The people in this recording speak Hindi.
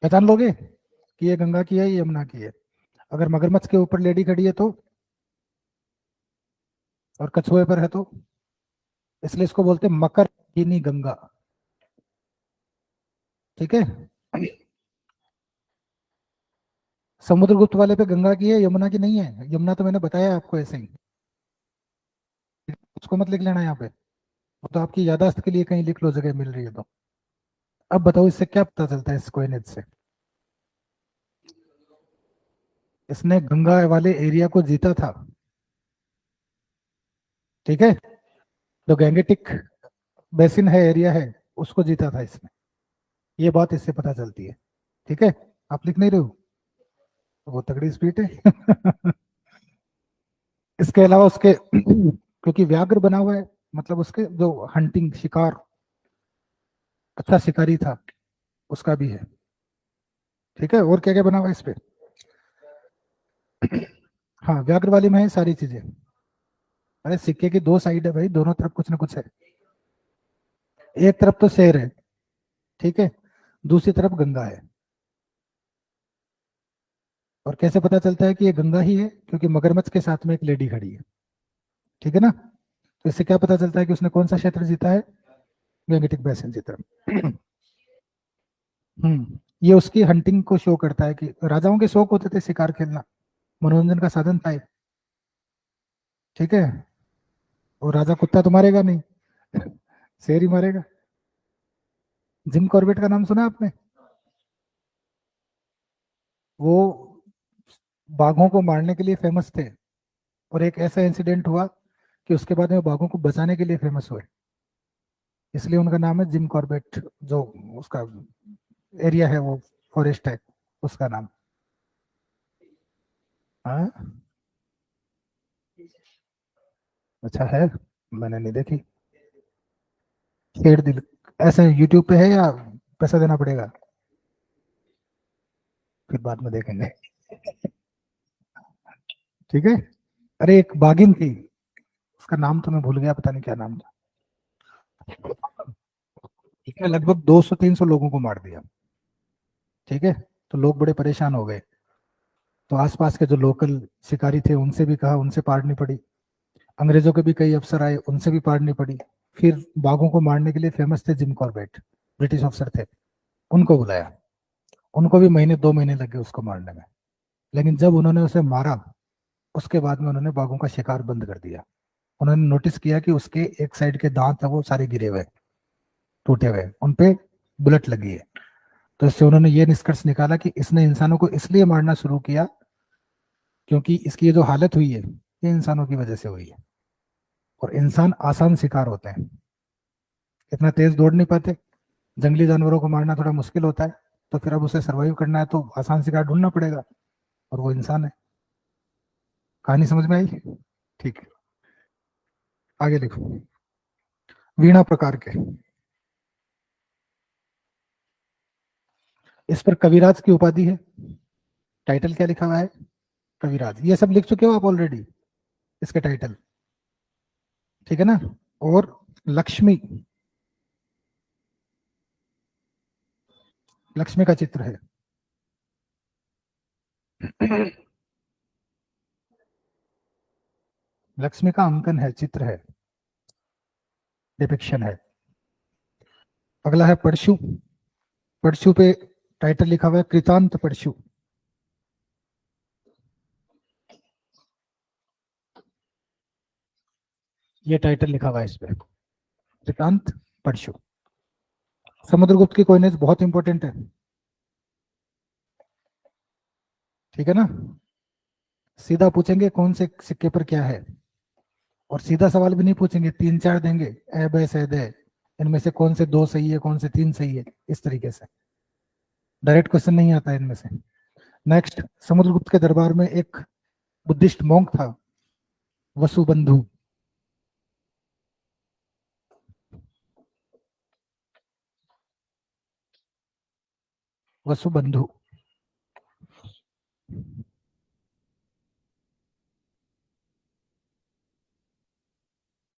पहचान लोगे कि ये गंगा की है, ये यमुना की है? अगर मगरमच्छ के ऊपर लेडी खड़ी है तो, और कछुए पर है तो, इसलिए इसको बोलते हैं मकर किनी गंगा। ठीक है। समुद्रगुप्त वाले पे गंगा की है, यमुना की नहीं है। यमुना तो मैंने बताया आपको ऐसे ही, उसको मत लिख लेना यहाँ पे। वो तो आपकी याददाश्त के लिए कहीं लिख लो, जगह मिल रही है तो। अब बताओ इससे क्या पता चलता है, इस कोइनेज से? इसने गंगा वाले एरिया को जीता था। ठीक है। जो गैंगेटिक बेसिन है, एरिया है, उसको जीता था इसने। ये बात इससे पता चलती है। ठीक है। आप लिख नहीं रहे हो? वो तगड़ी स्पीड है। इसके अलावा उसके क्योंकि व्याघ्र बना हुआ है, मतलब उसके जो हंटिंग शिकार, अच्छा शिकारी था, उसका भी है। ठीक है। और क्या क्या बना हुआ है इस पे? हाँ, व्याघ्र वाली में है सारी चीजें। अरे सिक्के की दो साइड है भाई, दोनों तरफ कुछ ना कुछ है। एक तरफ तो शेर है, ठीक है, दूसरी तरफ गंगा है। और कैसे पता चलता है कि ये गंगा ही है? क्योंकि मगरमच्छ के साथ में एक लेडी खड़ी है। ठीक है ना? तो इससे क्या पता चलता है कि उसने कौन सा क्षेत्र जीता है? गैंगेटिक बेसिन जीता। ये उसकी हंटिंग को शो करता है कि राजाओं के शौक होते थे शिकार खेलना, मनोरंजन का साधन था ये। ठीक है। और राजा कुत्ता तो मारेगा नहीं, शेर ही मारेगा। जिम कॉर्बेट का नाम सुना आपने? वो बाघों को मारने के लिए फेमस थे, और एक ऐसा इंसिडेंट हुआ कि उसके बाद में बाघों को बचाने के लिए फेमस हुए। इसलिए उनका नाम है जिम कॉर्बेट, जो उसका एरिया है, वो फॉरेस्ट है, उसका नाम। हाँ। अच्छा है, मैंने नहीं देखी। शेर दिल ऐसे यूट्यूब पे है या पैसा देना पड़ेगा? फिर बाद में देखेंगे। ठीक है। अरे एक बागिन थी, उसका नाम तो मैं भूल गया, पता नहीं क्या नाम था। ठीक है, लगभग 200-300 लोगों को मार दिया। ठीक है। तो लोग बड़े परेशान हो गए। तो आसपास के जो लोकल शिकारी थे उनसे भी कहा, उनसे पारनी पड़ी। अंग्रेजों के भी कई अफसर आए, उनसे भी पारनी पड़ी। फिर बाघों को मारने के लिए फेमस थे जिम कॉर्बेट, ब्रिटिश अफसर थे, उनको बुलाया। उनको भी महीने 2 महीने लगे उसको मारने में। लेकिन जब उन्होंने उसे मारा, उसके बाद में उन्होंने बाघों का शिकार बंद कर दिया। उन्होंने नोटिस किया कि उसके एक साइड के दांत है वो सारे गिरे हुए, टूटे हुए, उन पे बुलेट लगी है। तो इससे उन्होंने ये निष्कर्ष निकाला कि इसने इंसानों को इसलिए मारना शुरू किया क्योंकि इसकी ये जो हालत हुई है, ये इंसानों की वजह से हुई है। और इंसान आसान शिकार होते हैं, इतना तेज दौड़ नहीं पाते। जंगली जानवरों को मारना थोड़ा मुश्किल होता है, तो फिर अब उसे सरवाइव करना है तो आसान शिकार ढूंढना पड़ेगा, और वो इंसान है। कहानी समझ में आई? ठीक है। आगे लिखो। वीणा प्रकार के। इस पर कविराज की उपाधि है। टाइटल क्या लिखा हुआ है? कविराज। ये सब लिख चुके हो आप ऑलरेडी, इसके टाइटल। ठीक है ना? और लक्ष्मी, लक्ष्मी का चित्र है। लक्ष्मी का अंकन है, चित्र है, डिपिक्शन है। अगला है परशु। परशु पे टाइटल लिखा हुआ है कृतांत परशु। ये टाइटल लिखा हुआ है इस पे, कृतांत परशु। समुद्रगुप्त की कोइनेज बहुत इंपॉर्टेंट है। ठीक है ना? सीधा पूछेंगे कौन से सिक्के पर क्या है, और सीधा सवाल भी नहीं पूछेंगे, 3-4 देंगे, ए बे से दे, इनमें से कौन से 2 सही है, कौन से 3 सही है, इस तरीके से। डायरेक्ट क्वेश्चन नहीं आता है इनमें से। नेक्स्ट, समुद्रगुप्त के दरबार में एक बुद्धिस्ट मॉन्क था, वसुबंधु। वसुबंधु